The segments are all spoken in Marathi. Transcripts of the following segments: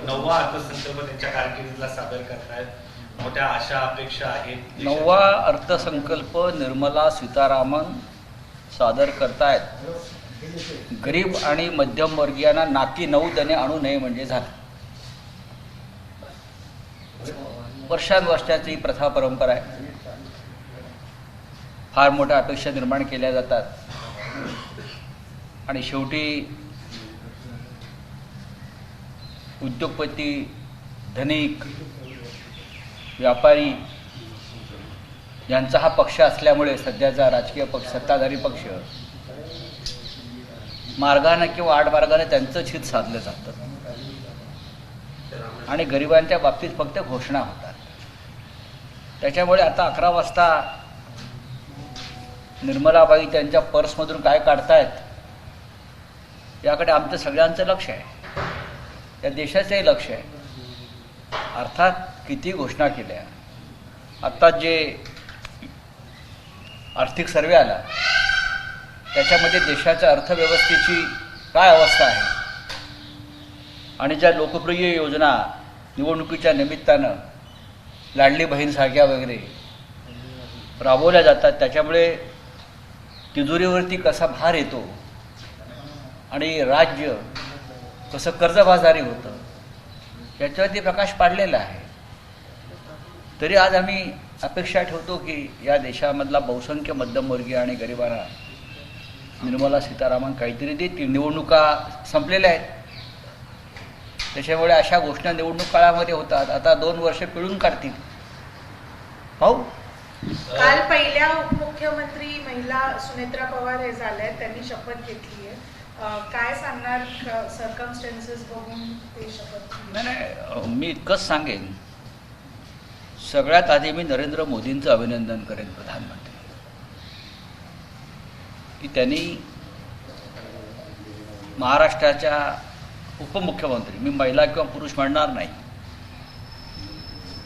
9वा अर्थसंकल्प त्यांच्या कारकिर्दीला सादर करतायत, मोठ्या आशा अपेक्षा आहेत. 9वा अर्थसंकल्प निर्मला सीतारामन सादर करतायत. गरीब आणि मध्यमवर्गीयांना नाकी 9 दणे आणू नये म्हणजे झालं. वर्षानुवर्षाची प्रथा परंपरा आहे. फार मोठ्या अपेक्षा निर्माण केल्या जातात आणि शेवटी उद्योगपती, धनिक, व्यापारी यांचा हा पक्ष असल्यामुळे सध्याचा राजकीय पक्ष, सत्ताधारी पक्ष, मार्गाने किंवा आडमार्गाने त्यांचंच हित साधलं जातं आणि गरिबांच्या बाबतीत फक्त घोषणा होतात. त्याच्यामुळे आता 11 वाजता निर्मलाबाई त्यांच्या पर्समधून काय काढतायत याकडे आमचं सगळ्यांचं लक्ष आहे, या देशाचंही लक्ष आहे. अर्थात किती घोषणा केल्या. आत्ता जे आर्थिक सर्वे आला त्याच्यामध्ये देशाच्या अर्थव्यवस्थेची काय अवस्था आहे आणि ज्या लोकप्रिय योजना निवडणुकीच्या निमित्तानं लाडली बहीणसारख्या वगैरे राबवल्या जातात त्याच्यामुळे तिजोरीवरती कसा भार येतो आणि राज्य कसं कर्जबाजारी होतं याच्यावरती प्रकाश पाडलेला आहे. तरी आज आम्ही अपेक्षा ठेवतो की या देशामधला बहुसंख्य मध्यमवर्गीय आणि गरिबांना निर्मला सीतारामन काहीतरी देतील. निवडणुका संपलेल्या आहेत त्याच्यामुळे अशा घोषणा निवडणूक काळामध्ये होतात. आता 2 वर्ष पिळून काढतील. पाहू. काल पहिल्या उपमुख्यमंत्री महिला सुनेत्रा पवार हे झाल्या, त्यांनी शपथ घेतली आहे. काय सांगणार सर्कमस्टन्सेस बघून ते शपथ? नाही, मी इतकंच सांगेन, सगळ्यात आधी मी नरेंद्र मोदींचं अभिनंदन करेन, प्रधानमंत्री, की त्यांनी महाराष्ट्राच्या उपमुख्यमंत्री, मी महिला किंवा पुरुष म्हणणार नाही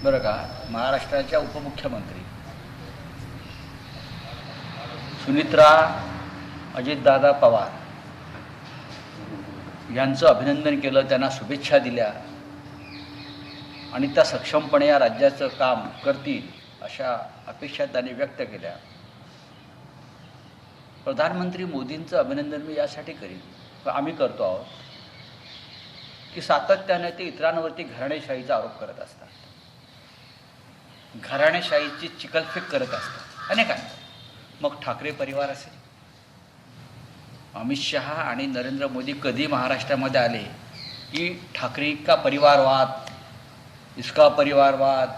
बरं का, महाराष्ट्राच्या उपमुख्यमंत्री सुनेत्रा अजितदादा पवार यांचं अभिनंदन केलं, त्यांना शुभेच्छा दिल्या आणि त्या सक्षमपणे या राज्याचं काम करतील अशा अपेक्षा त्यांनी व्यक्त केल्या. प्रधानमंत्री मोदींचं अभिनंदन मी यासाठी करीन, आम्ही करतो आहोत की सातत्याने ते इतरांवरती घराणेशाहीचा आरोप करत असतात, घराणेशाहीची चिकलफेक करत असतात अनेकांना. मग ठाकरे परिवार असेल, अमित शहा आणि नरेंद्र मोदी कधी महाराष्ट्रामध्ये आले की ठाकरे का परिवारवाद, इसका परिवारवाद,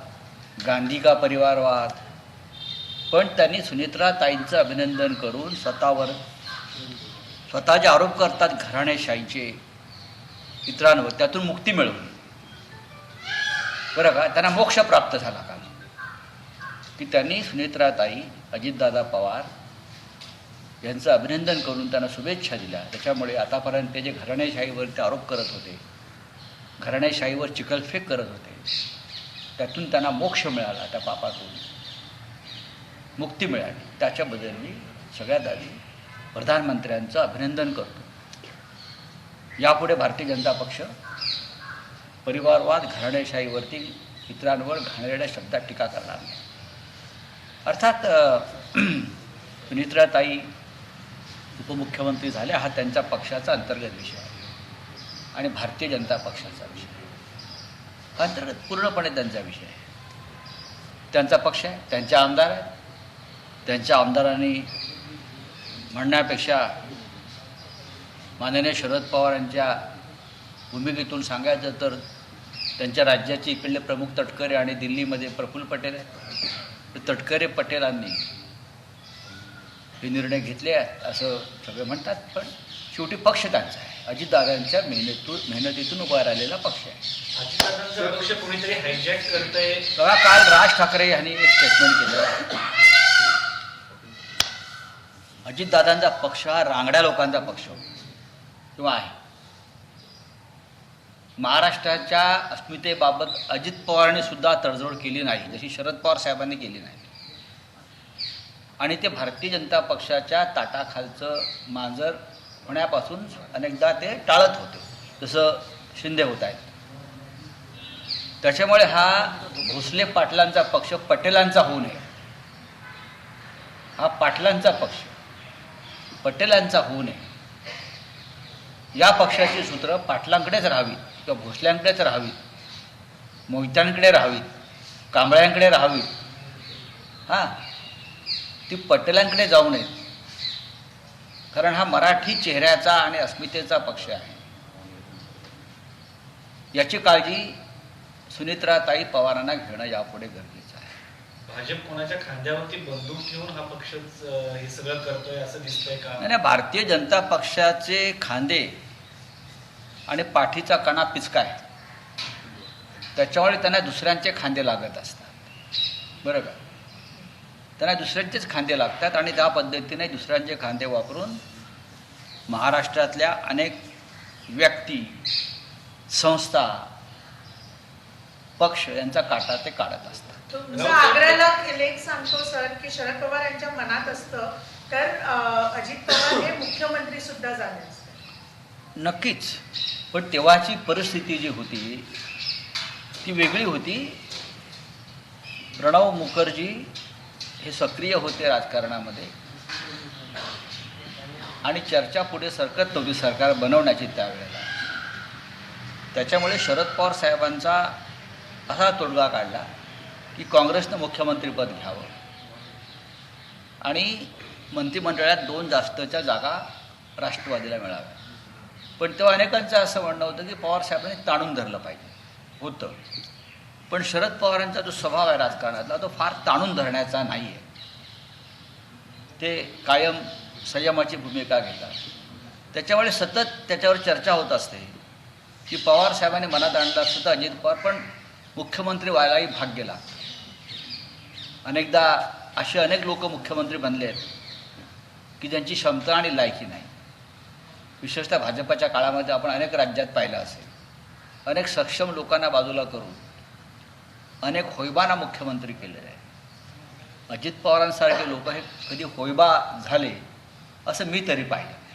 गांधी का परिवारवाद, पण त्यांनी सुनेत्रा ताईंचं अभिनंदन करून स्वतः जे आरोप करतात घराणेशाहीचे इतरांवर, त्यातून मुक्ती मिळवली बरं का. त्यांना मोक्ष प्राप्त झाला का की त्यांनी सुनेत्रा ताई अजितदादा पवार यांचं अभिनंदन करून त्यांना शुभेच्छा दिल्या. त्याच्यामुळे आतापर्यंत ते जे घराणेशाहीवरती आरोप करत होते, घराणेशाहीवर चिकलफेक करत होते, त्यातून त्यांना मोक्ष मिळाला, त्या पापातून मुक्ती मिळाली. त्याच्याबद्दल मी सगळ्यात आधी प्रधानमंत्र्यांचं अभिनंदन करतो. यापुढे भारतीय जनता पक्ष परिवारवाद, घराणेशाहीवरती इतरांवर घाणेरड्या शब्दात टीका करणार नाही. अर्थात सुनेत्राताई उपमुख्यमंत्री झाल्या हा त्यांच्या पक्षाचा अंतर्गत विषय आहे आणि भारतीय जनता पक्षाचा विषय आहे, अंतर्गत पूर्णपणे त्यांचा विषय आहे. त्यांचा पक्ष आहे, त्यांचे आमदार आहेत. त्यांच्या आमदारांनी म्हणण्यापेक्षा माननीय शरद पवार यांच्या भूमिकेतून सांगायचं तर त्यांच्या राज्याचे इकडले प्रमुख तटकरे आणि दिल्लीमध्ये प्रफुल्ल पटेल आहेत. तटकरे पटेलांनी हे निर्णय घेतले आहेत असं सगळे म्हणतात, पण शेवटी पक्ष त्यांचा आहे. अजितदादांच्या मेहनतीतून उभा राहिलेला पक्ष आहे. अजितदादांचा पक्ष कोणीतरी हायजॅक करतंय. बघा, काल राज ठाकरे यांनी एक स्टेटमेंट केलं, अजितदादांचा पक्ष हा रांगड्या लोकांचा पक्ष किंवा आहे. महाराष्ट्राच्या अस्मितेबाबत अजित पवारांनी सुद्धा तडजोड केली नाही, जशी शरद पवार साहेबांनी केली नाही. आणि ते भारतीय जनता पक्षाच्या ताटाखालचं मांजर होण्यापासून अनेकदा ते टाळत होते, जसं शिंदे होत आहेत. त्याच्यामुळे हा भोसले पाटलांचा पक्ष पटेलांचा होऊ नये. हा पाटलांचा पक्ष पटेलांचा होऊ नये. या पक्षाची सूत्र पाटलांकडेच राहावीत किंवा भोसल्यांकडेच राहावीत, मोहित्यांकडे राहावीत, कांबळ्यांकडे राहावीत. हां, ती पटेलांकडे जाऊ नयेत. कारण हा मराठी चेहऱ्याचा आणि अस्मितेचा पक्ष आहे. याची काळजी सुनित्राताई पवारांना घेणं यापुढे गरजेचं आहे. भाजप कोणाच्या खांद्यावरती बंदूक ठेवून हा पक्षच हे सगळं करतोय असं दिसतंय का? नाही, भारतीय जनता पक्षाचे खांदे आणि पाठीचा कणा पिचका आहे. त्याच्यामुळे त्यांना दुसऱ्यांचे खांदे लागत असतात. बरं का? त्यांना दुसऱ्यांचेच खांदे लागतात आणि त्या पद्धतीने दुसऱ्यांचे खांदे वापरून महाराष्ट्रातल्या अनेक व्यक्ती, संस्था, पक्ष यांचा काटा ते काढत असतात. तुमचा आग्रहाला लेख सांगतो सर की शरद पवार यांच्या मनात असतं तर अजित पवार हे मुख्यमंत्री सुद्धा झाले असते. नक्कीच, पण तेव्हाची परिस्थिती जी होती ती वेगळी होती. प्रणव मुखर्जी हे सक्रिय होते राजकारणामध्ये आणि चर्चा पुढे सरकत नव्हती सरकार बनवण्याची त्यावेळेला. त्याच्यामुळे शरद पवार साहेबांचा असा तोडगा काढला की काँग्रेसनं मुख्यमंत्रीपद घ्यावं आणि मंत्रिमंडळात 2 जास्तच्या जागा राष्ट्रवादीला मिळाव्या. पण तेव्हा अनेकांचं असं म्हणणं होतं की पवार साहेबांनी ताणून धरलं पाहिजे होतं. पण शरद पवारांचा जो स्वभाव आहे राजकारणातला तो फार ताणून धरण्याचा नाही आहे. ते कायम संयमाची भूमिका घेतात. त्याच्यामुळे सतत त्याच्यावर चर्चा होत असते की पवार साहेबांनी मनात आणलं असतं तर अजित पवार पण मुख्यमंत्री व्हायलाही भाग्य लागतं. अनेकदा असे अनेक लोक मुख्यमंत्री बनले आहेत की ज्यांची क्षमता आणि लायकी नाही. विशेषतः भाजपच्या काळामध्ये आपण अनेक राज्यात पाहिलं असेल. अनेक सक्षम लोकांना बाजूला करून अनेक होयबांना मुख्यमंत्री केलेले आहे. अजित पवारांसारखे लोक हे कधी होयबा झाले असं मी तरी पाहिलं नाही.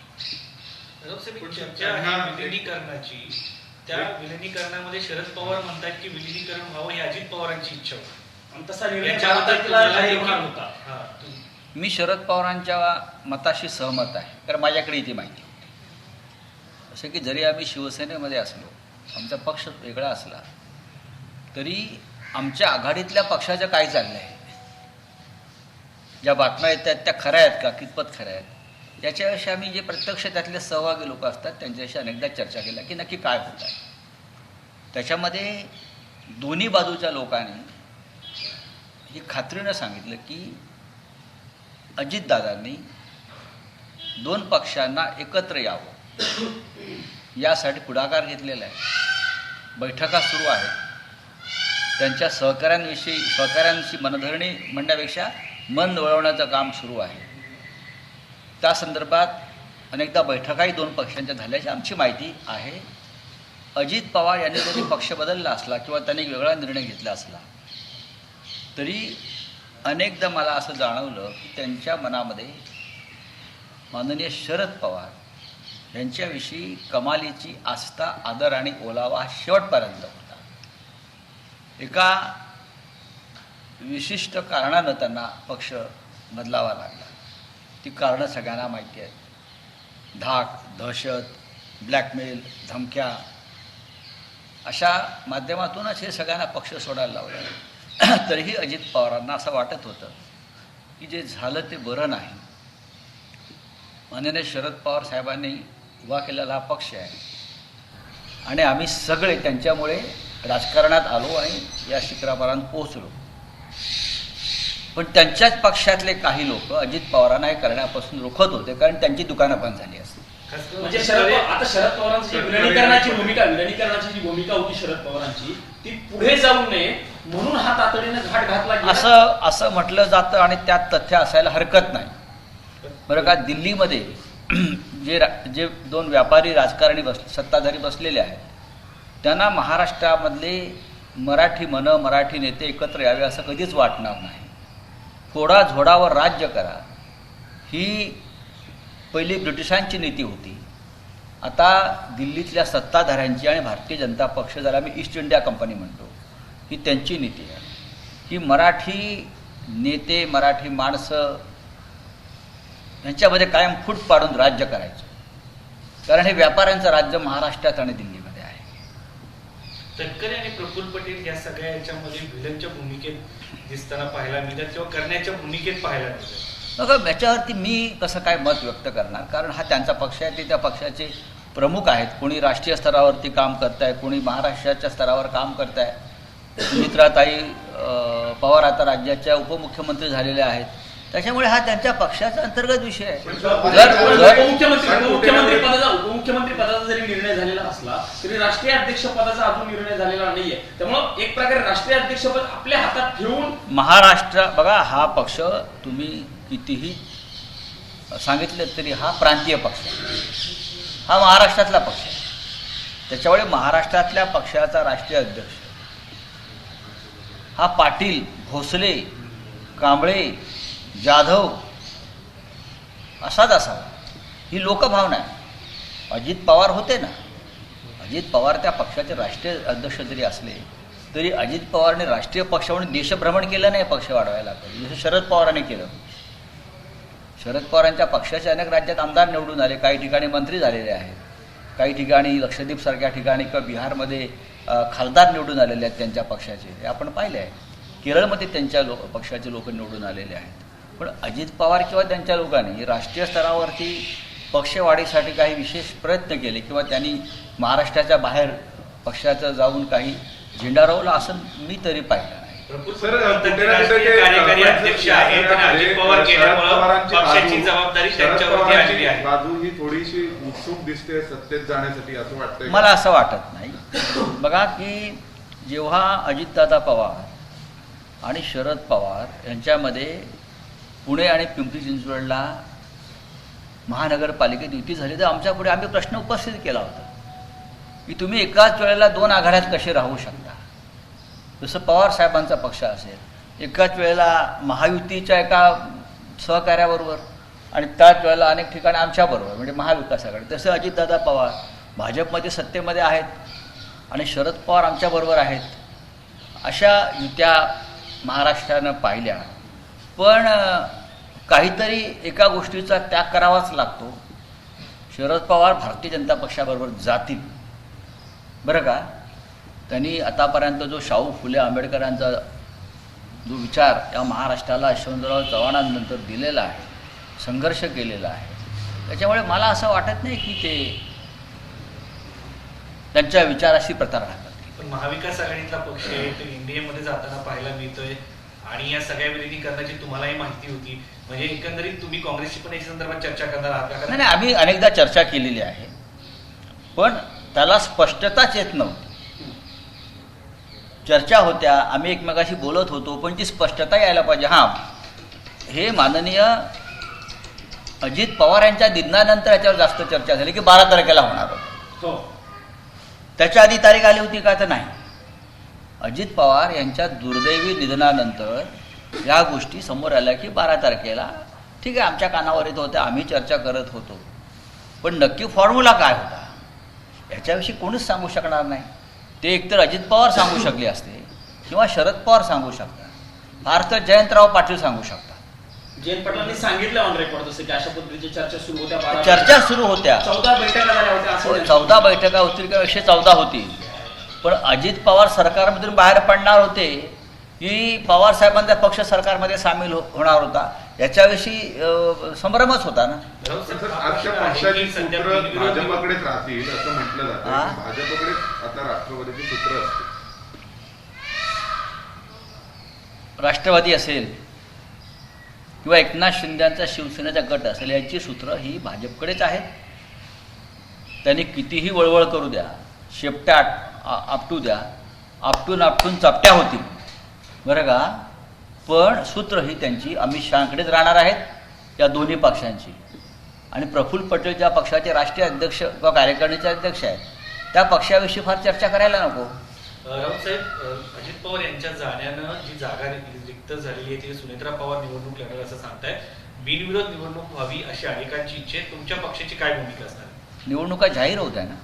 चर्चा आहे विलिनीकरणाची. त्या विलिनीकरणामध्ये शरद पवार म्हणतात की विलिनीकरण व्हावं ही अजित पवारांची इच्छा होती. मी शरद पवारांच्या मताशी सहमत आहे. कारण माझ्याकडे ती माहिती होती. असं की जरी आम्ही शिवसेनेमध्ये असलो, आमचा पक्ष वेगळा असला तरी आमच्या आघाडीतल्या पक्षाचं काय चाललं आहे, ज्या बातम्या येतात त्या खऱ्या आहेत का, कितपत खऱ्या आहेत, याच्याविषयी आम्ही जे प्रत्यक्ष त्यातले सहभागी लोक असतात त्यांच्याशी अनेकदा चर्चा केल्या की नक्की काय होत आहे. त्याच्यामध्ये दोन्ही बाजूच्या लोकांनी ही खात्रीनं सांगितलं की अजितदादांनी 2 पक्षांना एकत्र यावं यासाठी पुढाकार घेतलेला आहे. बैठका सुरू आहेत. त्यांच्या सहकाऱ्यांशी मनधरणी म्हणण्यापेक्षा मन वळवण्याचं काम सुरू आहे. त्या संदर्भात अनेकदा बैठकाही 2 पक्षांच्या झाल्याची आमची माहिती आहे. अजित पवार यांनी जरी पक्ष बदलला असला किंवा त्यांनी वेगळा निर्णय घेतला असला तरी अनेकदा मला असं जाणवलं की त्यांच्या मनामध्ये माननीय शरद पवार यांच्याविषयी कमालीची आस्था, आदर आणि ओलावा शेवटपर्यंत होता. एका विशिष्ट कारणानं त्यांना पक्ष बदलावा लागला. ती कारणं सगळ्यांना माहिती आहेत. धाक, दहशत, ब्लॅकमेल, धमक्या अशा माध्यमातूनच हे सगळ्यांना पक्ष सोडायला लावलं. तरीही अजित पवारांना असं वाटत होतं की जे झालं ते बरं नाही. माननीय शरद पवार साहेबांनी उभा केलेला हा पक्ष आहे आणि आम्ही सगळे त्यांच्यामुळे राजकारणात आलो आणि या शिखरापर्यंत पोहोचलो. पण त्यांच्याच पक्षातले काही लोक अजित पवारांना हे करण्यापासून रोखत होते कारण त्यांची दुकानं बंद झाली असती. म्हणजे शरद पवारांची विलिनीकरणाची भूमिका होती शरद पवारांची, ती पुढे जाऊ नये म्हणून हा तातडीने घाट घातला असं म्हटलं जातं आणि त्यात तथ्य असायला हरकत नाही. बरं का, दिल्लीमध्ये जे 2 व्यापारी राजकारणी सत्ताधारी बसलेले आहेत त्यांना महाराष्ट्रामधले मराठी मराठी नेते एकत्र यावे असं कधीच वाटणार नाही. फोडा झोडावर राज्य करा ही पहिली ब्रिटिशांची नीती होती. आता दिल्लीतल्या सत्ताधाऱ्यांची आणि भारतीय जनता पक्ष, ज्याला आम्ही ईस्ट इंडिया कंपनी म्हणतो, ही त्यांची नीती आहे की मराठी नेते मराठी माणसं यांच्यामध्ये कायम फूट पाडून राज्य करायचं, कारण हे व्यापाऱ्यांचं राज्य महाराष्ट्रात आणि दिल्लीमध्ये आहे. तटकरे आणि प्रफुल्ल पटेल या सगळ्या याच्यामध्ये व्हिलनच्या भूमिकेत दिसताना पाहायला मिळतात किंवा करण्याच्या भूमिकेत पाहायला मिळतात. बघा, याच्यावरती मी कसं काय मत व्यक्त करणार, कारण हा त्यांचा पक्ष आहे, ते त्या पक्षाचे प्रमुख आहेत. कोणी राष्ट्रीय स्तरावरती काम करत आहे, कोणी महाराष्ट्राच्या स्तरावर काम करत आहे. सुमित्राताई पवार आता राज्याच्या उपमुख्यमंत्री झालेल्या आहेत, त्याच्यामुळे हा त्यांच्या पक्षाचा अंतर्गत विषय आहे. उपमुख्यमंत्री पदाचा जरी निर्णय झालेला असला तरी राष्ट्रीय अध्यक्ष पदाचा अजून निर्णय झालेला नाहीये. त्यामुळे एक प्रकारे राष्ट्रीय अध्यक्षपद आपल्या हातात ठेवून महाराष्ट्र, बघा हा पक्ष तुम्ही कितीही सांगितलं तरी हा प्रांतीय पक्ष आहे, हा महाराष्ट्रातला पक्ष आहे. त्याच्यामुळे महाराष्ट्रातल्या पक्षाचा राष्ट्रीय अध्यक्ष हा पाटील, भोसले, कांबळे, जाधव असाच असावा, ही लोकभावना आहे. अजित पवार होते ना, अजित पवार त्या पक्षाचे राष्ट्रीय अध्यक्ष जरी असले तरी अजित पवारने राष्ट्रीय पक्ष म्हणून देशभ्रमण केलं नाही पक्ष वाढवायला, जसं शरद पवारांनी केलं. शरद पवारांच्या पक्षाचे अनेक राज्यात आमदार निवडून आले, काही ठिकाणी मंत्री झालेले आहेत, काही ठिकाणी लक्षद्वीपसारख्या ठिकाणी किंवा बिहारमध्ये खासदार निवडून आलेले आहेत त्यांच्या पक्षाचे, हे आपण पाहिले आहे. केरळमध्ये त्यांच्या पक्षाचे लोक निवडून आलेले आहेत. पण अजित पवार किंवा त्यांच्या लोकांनी राष्ट्रीय स्तरावरती पक्षवाढीसाठी काही विशेष प्रयत्न केले किंवा त्यांनी महाराष्ट्राच्या बाहेर पक्षाचं जाऊन काही झेंडा रोवला असं मी तरी पाहिलं नाही. कार्यकारी अध्यक्ष आहेत आणि अजित पवार गेल्यामुळे पक्षाची जबाबदारी त्यांच्यावरती आलेली आहे. बाजू ही थोडीशी उत्सुक दिसते सत्तेत जाण्यासाठी, असं वाटतंय मला असं वाटत नाही. बघा की जेव्हा अजितदादा पवार आणि शरद पवार यांच्यामध्ये पुणे आणि पिंपरी चिंचवडला महानगरपालिकेत युती झाली तर आमच्यापुढे आम्ही प्रश्न उपस्थित केला होता की तुम्ही एकाच वेळेला दोन आघाड्यात कसे राहू शकता. जसं पवार साहेबांचा पक्ष असेल, एकाच वेळेला महायुतीच्या एका सहकार्याबरोबर आणि त्याच वेळेला अनेक ठिकाणी आमच्याबरोबर म्हणजे महाविकास आघाडी, तसं अजितदादा पवार भाजपमध्ये सत्तेमध्ये आहेत आणि शरद पवार आमच्याबरोबर आहेत. अशा युत्या महाराष्ट्रानं पाहिल्या, पण काहीतरी एका गोष्टीचा त्याग करावाच लागतो. शरद पवार भारतीय जनता पक्षाबरोबर जातील बरं का. त्यांनी आतापर्यंत जो शाहू फुले आंबेडकरांचा जो विचार या महाराष्ट्राला यशवंतराव चव्हाणांनंतर दिलेला आहे, संघर्ष केलेला आहे, त्याच्यामुळे मला असं वाटत नाही की ते त्यांच्या विचाराशी प्रतार राहतात. पण महाविकास आघाडीतला पक्ष आहे तो एनडीएमध्ये जाताना पाहायला मिळतोय आणि या सगळ्या विलीनीकरणाची तुम्हालाही माहिती होती, म्हणजे एकंदरीत तुम्ही काँग्रेसची पण या संदर्भात चर्चा करणार आहात का? नाही, आम्ही अनेकदा चर्चा केलेली आहे, पण त्याला स्पष्टताच येत नव्हती. चर्चा होत्या, आम्ही एकमेकाशी बोलत होतो, पण ती स्पष्टता यायला पाहिजे. हां, हे माननीय अजित पवार यांच्या निधनानंतर याच्यावर जास्त चर्चा झाली की 12 तारखेला होणार होतं. त्याच्या आधी तारीख आली होती का? तर नाही. अजित पवार यांच्या दुर्दैवी निधनानंतर या गोष्टी समोर आल्या की 12 तारखेला, ठीक आहे, आमच्या कानावर येत होत्या, आम्ही चर्चा करत होतो, पण नक्की फॉर्म्युला काय होता याच्याविषयी कोणीच सांगू शकणार नाही. ते एकतर अजित पवार सांगू शकले असते किंवा शरद पवार सांगू शकतात, फार तर जयंतराव पाटील सांगू शकतात. जयंत पाटलांनी सांगितलं ऑन रेकॉर्ड तसं की अशा पद्धतीच्या चर्चा सुरू होत्या. चर्चा सुरू होत्या, 14 बैठका झाल्या होत्या. असं 14 बैठका होतील किंवा 114 होतील, पण अजित पवार सरकारमधून बाहेर पडणार होते की पवार साहेबांचा पक्ष सरकारमध्ये सामील होणार होता याच्याविषयी संभ्रमच होता ना. आजच्या पक्षाची सूत्र भाजपकडेच राहतील असं म्हटलं जातं. भाजपकडे आता राष्ट्रवादीची सूत्र असतील. राष्ट्रवादी असेल किंवा एकनाथ शिंदेचा शिवसेनेचा गट असेल, यांची सूत्र ही भाजपकडेच आहेत. त्यांनी कितीही वळवळ करू द्या, शेपट्या आपटू द्या, आपटून चपट्या होतील बरं का, पण सूत्र ही त्यांची अमित शहाकडेच राहणार आहेत या दोन्ही पक्षांची. आणि प्रफुल्ल पटेल ज्या पक्षाचे राष्ट्रीय अध्यक्ष किंवा कार्यकारिणीचे अध्यक्ष आहेत त्या पक्षाविषयी फार चर्चा करायला नको. राऊत साहेब, अजित पवार यांच्या जाण्यानं जी जागा रिक्त झालेली आहे ती सुनेत्रा पवार निवडणूक लढणार असं सांगताय. बिनविरोध निवडणूक व्हावी अशी अनेकांची इच्छा आहे, तुमच्या पक्षाची काय भूमिका असणार? निवडणुका जाहीर होत आहे ना,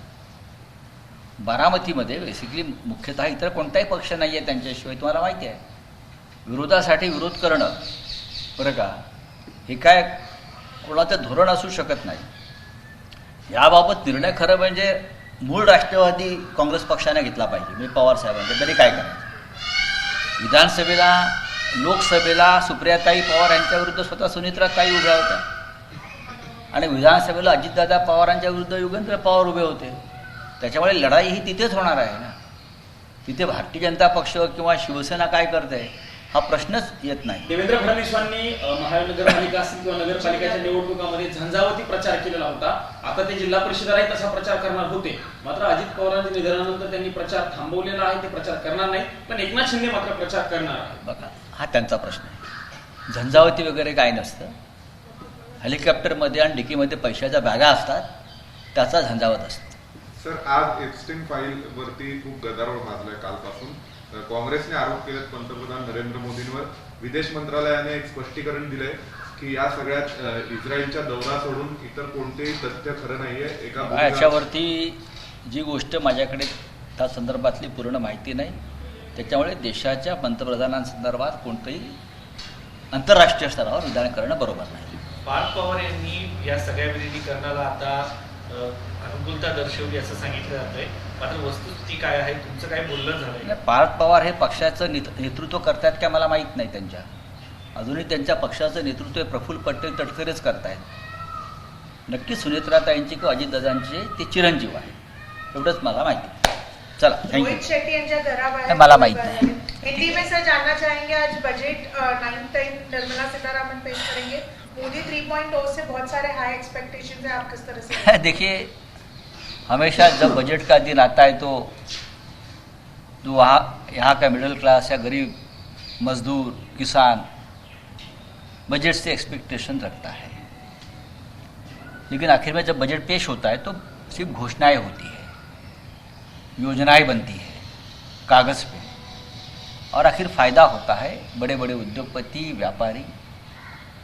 बारामतीमध्ये बेसिकली मुख्यतः इतर कोणताही पक्ष नाही आहे त्यांच्याशिवाय, तुम्हाला माहिती आहे. विरोधासाठी विरोध करणं, बरं का, हे काय कोणाचं धोरण असू शकत नाही. याबाबत निर्णय खरं म्हणजे मूळ राष्ट्रवादी काँग्रेस पक्षाने घेतला पाहिजे, म्हणजे पवार साहेबांचे. तरी काय करायचं? विधानसभेला, लोकसभेला सुप्रियाताई पवार यांच्याविरुद्ध स्वतः सुनित्राताई उभ्या होत्या आणि विधानसभेला अजितदादा पवारांच्या विरुद्ध युगेंद्र पवार उभे होते. त्याच्यामुळे लढाई ही तिथेच होणार आहे ना. तिथे भारतीय जनता पक्ष किंवा शिवसेना काय करते हा प्रश्नच येत नाही. देवेंद्र फडणवीसांनी महानगरपालिका असतील किंवा नगरपालिकेच्या निवडणुकांमध्ये झंझावती प्रचार केलेला होता. आता ते जिल्हा परिषदालाही तसा प्रचार करणार होते. मात्र अजित पवारांच्या निधनानंतर त्यांनी प्रचार थांबवलेला आहे, ते प्रचार करणार नाही. पण एकनाथ शिंदे मात्र प्रचार करणार आहे. बघा, हा त्यांचा प्रश्न आहे. झंझावती वगैरे काय नसतं. हेलिकॉप्टरमध्ये आणि डिकीमध्ये पैशाच्या बॅगा असतात, त्याचा झंझावत असतो. सर, आज एप्स्टीन फाईल वरती खूप गदारोळ माजलाय कालपासून. काँग्रेसने आरोप केलेत पंतप्रधान नरेंद्र मोदींवर. विदेश मंत्रालयाने एक स्पष्टीकरण दिलंय की या सगळ्यात इस्रायलच्या दौरा सोडून इतर कोणतेही तथ्य खरं नाहीये. याच्यावरती जी गोष्ट माझ्याकडे त्या संदर्भातली पूर्ण माहिती नाही, त्याच्यामुळे देशाच्या पंतप्रधानांसंदर्भात कोणतंही आंतरराष्ट्रीय स्तरावर विधान करणं बरोबर नाही. पार्थ पवार यांनी या सगळ्या विलीनीकरणाला आता अनुकूलता दर्शवली असं सांगितलं जातंय. मात्र वस्तुस्थिती काय आहे, तुमचं काय बोलणं झालंय? पार्थ पवार हे पक्षाचं नेतृत्व करतायत का मला माहीत नाही. त्यांच्या अजूनही त्यांच्या पक्षाचं नेतृत्व प्रफुल्ल पटेल तटकरेच करतायत. नक्की सुनेत्राताईंची किंवा अजितदादांचे ते चिरंजीव आहे, एवढंच मला माहिती. चला, थँक्यू. रोहित शेट्टी यांच्या घराबाहेर मला माहित नाही. हिंदी में सर जानना चाहेंगे, आज बजट 9 टाइम निर्मला सीतारामन पेश करेंगे. मोदी 3.0 से बहुत सारे हाई एक्सपेक्टेशंस है, आप किस तरह से? देखिए, हमेशा जब बजट का दिन आता है तो जो यहाँ का मिडिल क्लास या गरीब मजदूर किसान बजट से एक्सपेक्टेशन रखता है. लेकिन आखिर में जब बजट पेश होता है तो सिर्फ घोषणाएं होती है, योजनाएं बनती है कागज़ पे, और आखिर फ़ायदा होता है बड़े बड़े उद्योगपति, व्यापारी,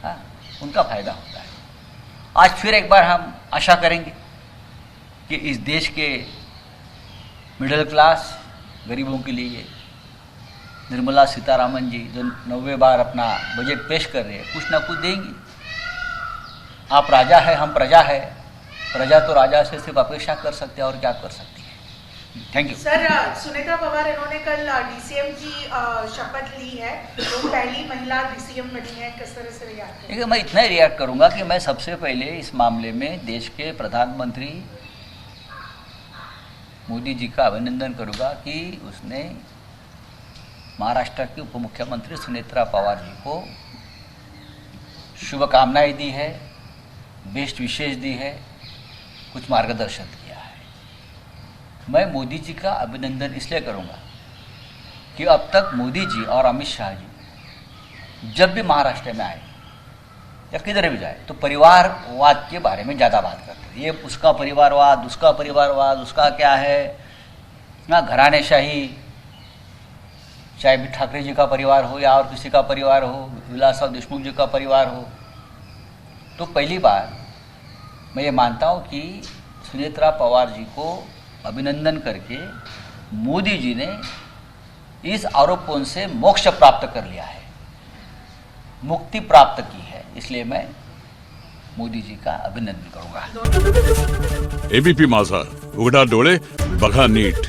हाँ, उनका फ़ायदा होता है. आज फिर एक बार हम आशा करेंगे कि इस देश के मिडिल क्लास गरीबों के लिए निर्मला सीतारामन जी जो 9वें बार अपना बजट पेश कर रहे हैं, कुछ ना कुछ देंगी. आप राजा है, हम प्रजा है. प्रजा तो राजा से सिर्फ अपेक्षा कर सकते हैं, और क्या कर सकती है. Thank you. Sir, Sunetra Pawar इन्होंने कल डीसीएम की शपथ ली है, वो पहली महिला डीसीएम बनी है, किस तरह से रिएक्ट करेंगे? देखिए, मैं इतना ही रिएक्ट करूंगा कि मैं सबसे पहले इस मामले में देश के प्रधानमंत्री मोदी जी का अभिनंदन करूंगा कि उसने महाराष्ट्र की उप मुख्यमंत्री सुनेत्रा पवार जी को शुभकामनाएं दी है, बेस्ट विशेष दी है, कुछ मार्गदर्शन किया है. मैं मोदी जी का अभिनंदन इसलिए करूंगा कि अब तक मोदी जी और अमित शाह जी जब भी महाराष्ट्र में आए या किधर भी जाए तो परिवारवाद के बारे में ज़्यादा बात करते हैं. ये उसका परिवारवाद, उसका क्या है ना, घरानेशाही, चाहे भी ठाकरे जी का परिवार हो या और किसी का परिवार हो, विलासराव देशमुख जी का परिवार हो. तो पहली बार मैं ये मानता हूँ कि सुनेत्रा पवार जी को अभिनंदन करके मोदी जी ने इस आरोपों से मोक्ष प्राप्त कर लिया है, मुक्ति प्राप्त की है. इसलिए मैं मोदी जी का अभिनंदन करूंगा. एबीपी माझा, उघडा डोळे बघा नीट.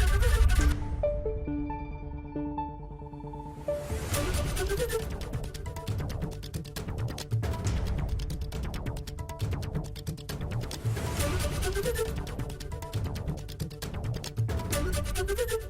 Thank you.